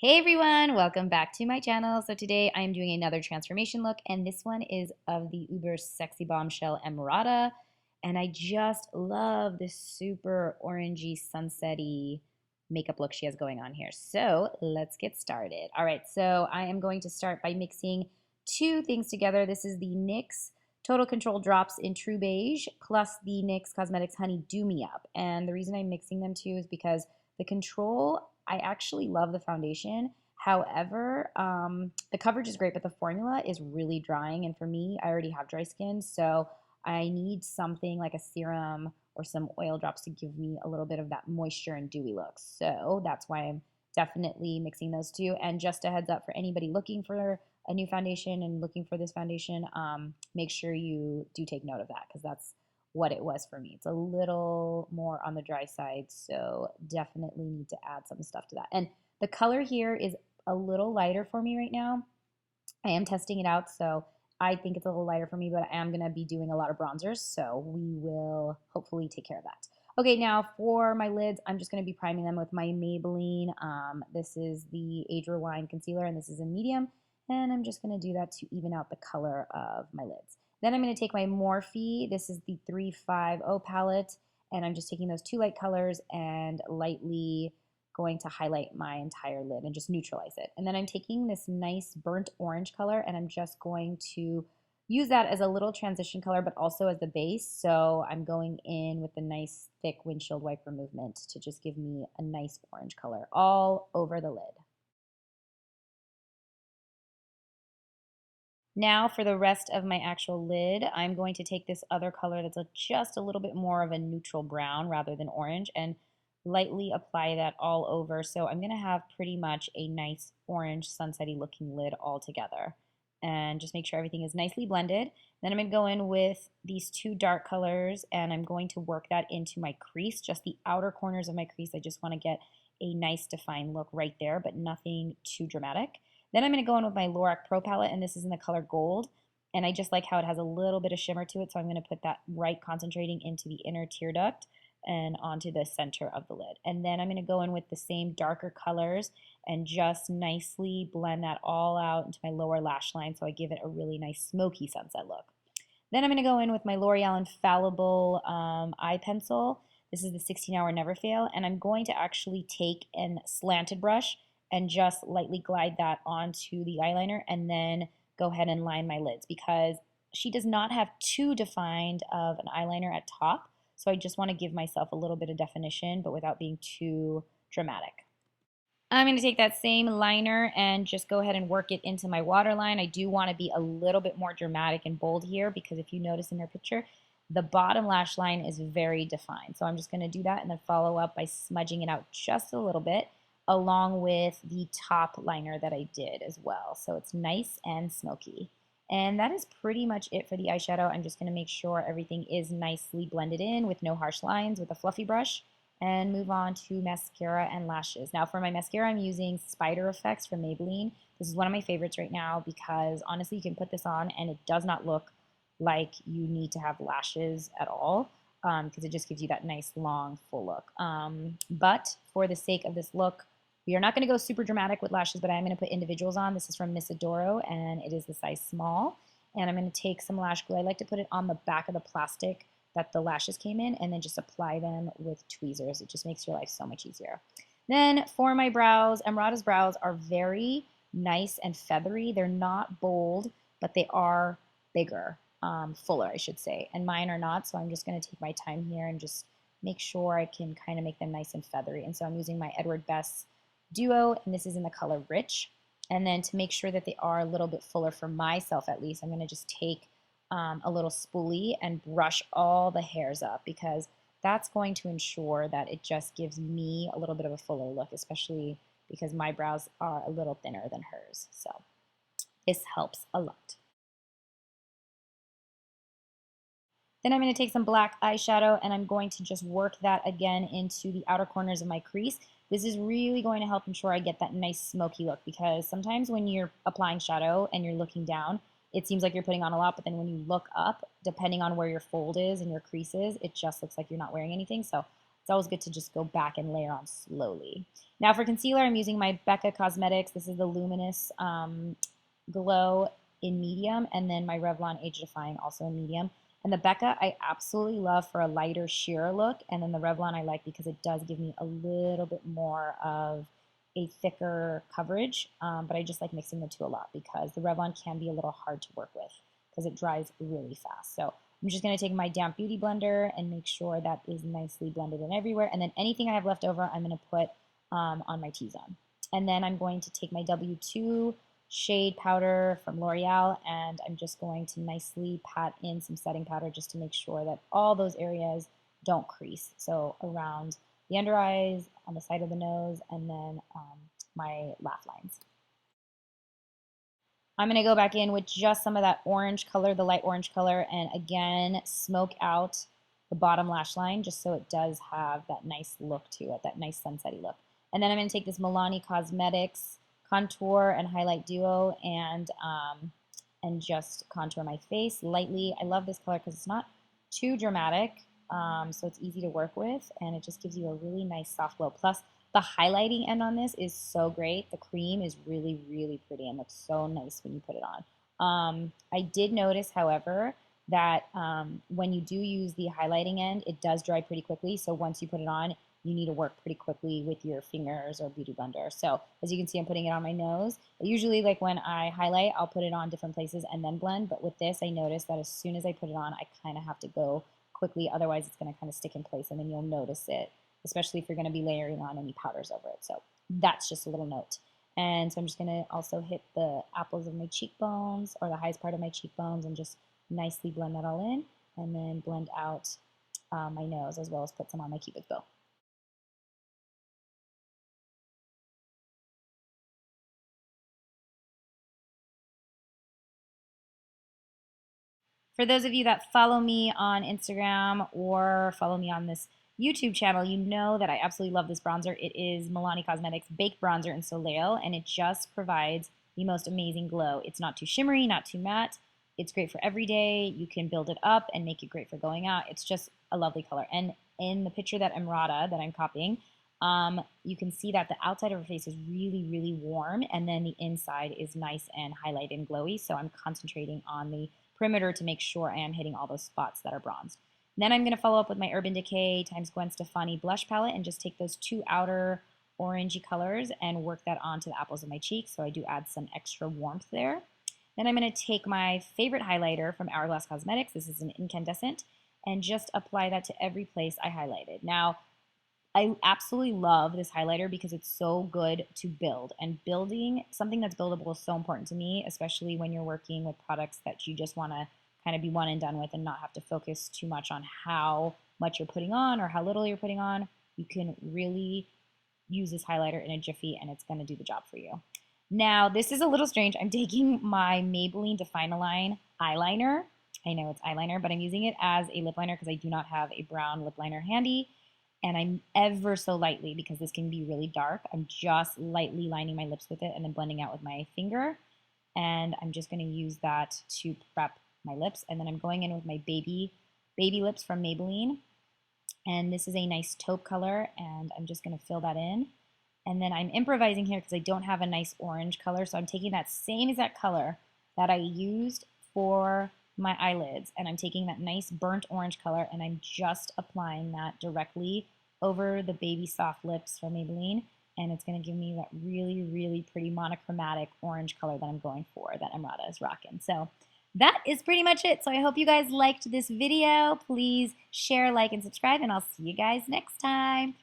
Hey everyone, welcome back to my channel. So today I am doing another transformation look, and this one is of the uber sexy bombshell Emrata. And I just love this super orangey sunsetty makeup look she has going on here. So let's get started. All right, so I am going to start by mixing two things together. This is the NYX Total Control Drops in True Beige plus the NYX Cosmetics Honey Do Me Up. And the reason I'm mixing them too is because the control, I actually love the foundation. However, the coverage is great, but the formula is really drying. And for me, I already have dry skin, so I need something like a serum or some oil drops to give me a little bit of that moisture and dewy look. So that's why I'm definitely mixing those two. And just a heads up for anybody looking for a new foundation and looking for this foundation, make sure you do take note of that because that's what it was for me. It's a little more on the dry side, so definitely need to add some stuff to that. And the color here is a little lighter for me right now. I am testing it out, so I think it's a little lighter for me, but I am going to be doing a lot of bronzers, so we will hopefully take care of that. Okay, now for my lids, I'm just going to be priming them with my Maybelline. This is the Age Rewind Concealer, and this is in medium, and I'm just going to do that to even out the color of my lids. Then I'm going to take my Morphe. This is the 350 palette, and I'm just taking those two light colors and lightly going to highlight my entire lid and just neutralize it. And then I'm taking this nice burnt orange color, and I'm just going to use that as a little transition color, but also as the base. So I'm going in with the nice thick windshield wiper movement to just give me a nice orange color all over the lid. Now for the rest of my actual lid, I'm going to take this other color that's just a little bit more of a neutral brown rather than orange and lightly apply that all over. So I'm going to have pretty much a nice orange sunsetty looking lid all together. And just make sure everything is nicely blended. Then I'm going to go in with these two dark colors and I'm going to work that into my crease, just the outer corners of my crease. I just want to get a nice defined look right there, but nothing too dramatic. Then I'm going to go in with my Lorac Pro palette, and this is in the color Gold. And I just like how it has a little bit of shimmer to it, so I'm going to put that right concentrating into the inner tear duct and onto the center of the lid. And then I'm going to go in with the same darker colors and just nicely blend that all out into my lower lash line so I give it a really nice smoky sunset look. Then I'm going to go in with my L'Oreal Infallible eye pencil. This is the 16-hour Never Fail, and I'm going to actually take a slanted brush and just lightly glide that onto the eyeliner and then go ahead and line my lids because she does not have too defined of an eyeliner at top. So I just want to give myself a little bit of definition, but without being too dramatic. I'm going to take that same liner and just go ahead and work it into my waterline. I do want to be a little bit more dramatic and bold here because if you notice in her picture, the bottom lash line is very defined. So I'm just going to do that and then follow up by smudging it out just a little bit along with the top liner that I did as well. So it's nice and smoky. And that is pretty much it for the eyeshadow. I'm just going to make sure everything is nicely blended in with no harsh lines with a fluffy brush and move on to mascara and lashes. Now for my mascara, I'm using Spider Effects from Maybelline. This is one of my favorites right now because honestly, you can put this on and it does not look like you need to have lashes at all because it just gives you that nice long full look. But for the sake of this look, we are not going to go super dramatic with lashes, but I'm going to put individuals on. This is from Miss Adoro, and it is the size small. And I'm going to take some lash glue. I like to put it on the back of the plastic that the lashes came in, and then just apply them with tweezers. It just makes your life so much easier. Then for my brows, Emrata's brows are very nice and feathery. They're not bold, but they are bigger, fuller, I should say. And mine are not, so I'm just going to take my time here and just make sure I can kind of make them nice and feathery. And so I'm using my Bess Duo, and this is in the color Rich. And then to make sure that they are a little bit fuller for myself at least, I'm going to just take a little spoolie and brush all the hairs up because that's going to ensure that it just gives me a little bit of a fuller look, especially because my brows are a little thinner than hers. So this helps a lot. Then I'm going to take some black eyeshadow and I'm going to just work that again into the outer corners of my crease. This is really going to help ensure I get that nice smoky look because sometimes when you're applying shadow and you're looking down, it seems like you're putting on a lot, but then when you look up, depending on where your fold is and your crease is, it just looks like you're not wearing anything. So it's always good to just go back and layer on slowly. Now for concealer, I'm using my Becca Cosmetics. This is the Luminous Glow in medium, and then my Revlon Age Defying also in medium. And the Becca I absolutely love for a lighter, sheer look, and then the Revlon I like because it does give me a little bit more of a thicker coverage, but I just like mixing the two a lot because the Revlon can be a little hard to work with because it dries really fast. So I'm just going to take my damp beauty blender and make sure that is nicely blended in everywhere. And then anything I have left over, I'm going to put on my T-zone. And then I'm going to take my W2 shade powder from Loreal, and I'm just going to nicely pat in some setting powder just to make sure that all those areas don't crease. So around the under eyes, on the side of the nose, and then my laugh lines. I'm going to go back in with just some of that orange color, the light orange color, and again, smoke out the bottom lash line just so it does have that nice look to it, that nice sunsetty look. And then I'm going to take this Milani Cosmetics contour and highlight duo and just contour my face lightly. I love this color because it's not too dramatic, so it's easy to work with, and it just gives you a really nice soft glow. Plus, the highlighting end on this is so great. The cream is really, really pretty and looks so nice when you put it on. I did notice, however, that when you do use the highlighting end, it does dry pretty quickly. So once you put it on, you need to work pretty quickly with your fingers or beauty blender. So as you can see, I'm putting it on my nose. Usually, like when I highlight, I'll put it on different places and then blend. But with this, I noticed that as soon as I put it on, I kind of have to go quickly. Otherwise, it's going to kind of stick in place, and then you'll notice it, especially if you're going to be layering on any powders over it. So that's just a little note. And so I'm just going to also hit the apples of my cheekbones, or the highest part of my cheekbones, and just nicely blend that all in, and then blend out my nose, as well as put some on my Cupid's bow. For those of you that follow me on Instagram or follow me on this YouTube channel, you know that I absolutely love this bronzer. It is Milani Cosmetics Baked Bronzer in Soleil, and it just provides the most amazing glow. It's not too shimmery, not too matte. It's great for every day. You can build it up and make it great for going out. It's just a lovely color. And in the picture that Emrata, that I'm copying, you can see that the outside of her face is really, really warm, and then the inside is nice and highlighted and glowy. So I'm concentrating on the perimeter to make sure I am hitting all those spots that are bronzed. Then I'm going to follow up with my Urban Decay times Gwen Stefani blush palette and just take those two outer orangey colors and work that onto the apples of my cheeks. So I do add some extra warmth there. Then I'm going to take my favorite highlighter from Hourglass Cosmetics. This is an incandescent, and just apply that to every place I highlighted. Now, I absolutely love this highlighter because it's so good to build, and building something that's buildable is so important to me, especially when you're working with products that you just want to kind of be one and done with and not have to focus too much on how much you're putting on or how little you're putting on. You can really use this highlighter in a jiffy, and it's going to do the job for you. Now, this is a little strange. I'm taking my Maybelline Define-A-Line eyeliner. I know it's eyeliner, but I'm using it as a lip liner because I do not have a brown lip liner handy. And I'm ever so lightly, because this can be really dark, I'm just lightly lining my lips with it and then blending out with my finger. And I'm just going to use that to prep my lips. And then I'm going in with my baby lips from Maybelline. And this is a nice taupe color, and I'm just going to fill that in. And then I'm improvising here because I don't have a nice orange color. So I'm taking that same exact color that I used for my eyelids, and I'm taking that nice burnt orange color, and I'm just applying that directly over the baby soft lips from Maybelline, and it's going to give me that really, really pretty monochromatic orange color that I'm going for, that Emrata is rocking. So that is pretty much it. So I hope you guys liked this video. Please share, like, and subscribe, and I'll see you guys next time.